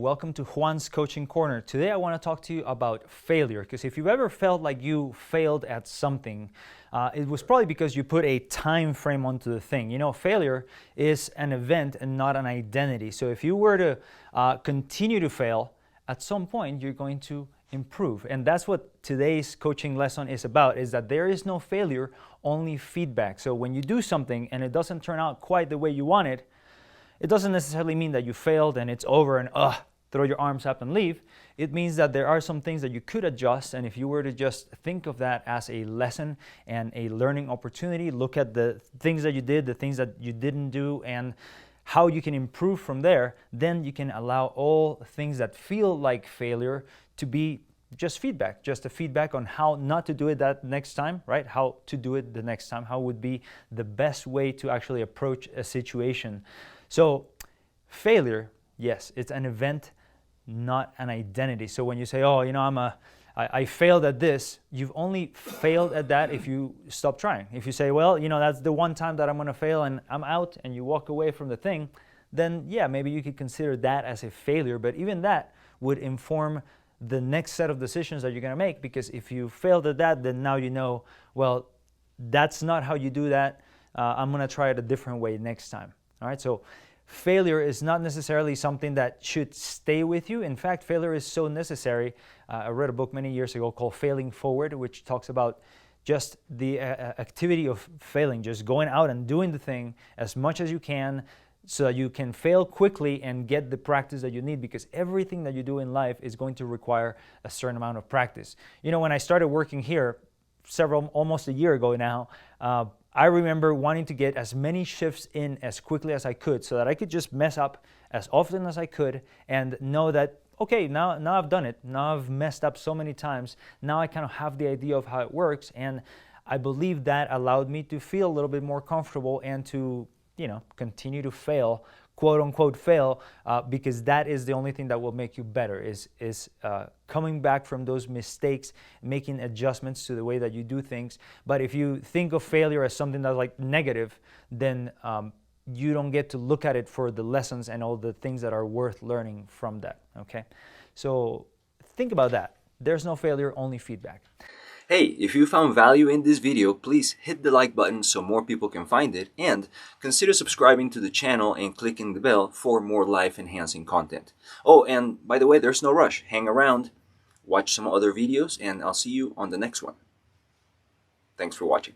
Welcome to Juan's Coaching Corner. Today I want to talk to you about failure, because if you've ever felt like you failed at something, it was probably because you put a time frame onto the thing. You know, failure is an event and not an identity. So if you were to continue to fail, at some point you're going to improve. And that's what today's coaching lesson is about, is that there is no failure, only feedback. So when you do something and it doesn't turn out quite the way you want it, it doesn't necessarily mean that you failed and it's over and throw your arms up and leave. It means that there are some things that you could adjust, and if you were to just think of that as a lesson and a learning opportunity, look at the things that you did, the things that you didn't do, and how you can improve from there, then you can allow all things that feel like failure to be just feedback, just a feedback on how not to do it that next time, right? How to do it the next time, how would be the best way to actually approach a situation. So failure, yes, it's an event, not an identity. So when you say, oh, you know, I failed at this, you've only failed at that if you stop trying. If you say, well, you know, that's the one time that I'm going to fail and I'm out, and you walk away from the thing, then yeah, maybe you could consider that as a failure. But even that would inform the next set of decisions that you're going to make, because if you failed at that, then now you know, well, that's not how you do that. I'm going to try it a different way next time. All right, so failure is not necessarily something that should stay with you. In fact, failure is so necessary. I read a book many years ago called Failing Forward, which talks about just the activity of failing, just going out and doing the thing as much as you can so that you can fail quickly and get the practice that you need, because everything that you do in life is going to require a certain amount of practice. You know, when I started working here almost a year ago now, I remember wanting to get as many shifts in as quickly as I could so that I could just mess up as often as I could and know that, okay, now I've done it. Now I've messed up so many times. Now I kind of have the idea of how it works. And I believe that allowed me to feel a little bit more comfortable and to, you know, continue to fail, quote unquote fail, because that is the only thing that will make you better, is coming back from those mistakes, making adjustments to the way that you do things. But if you think of failure as something that's like negative, then you don't get to look at it for the lessons and all the things that are worth learning from that, okay? So think about that. There's no failure, only feedback. Hey, if you found value in this video, please hit the like button so more people can find it, and consider subscribing to the channel and clicking the bell for more life-enhancing content. Oh, and by the way, there's no rush. Hang around, watch some other videos, and I'll see you on the next one. Thanks for watching.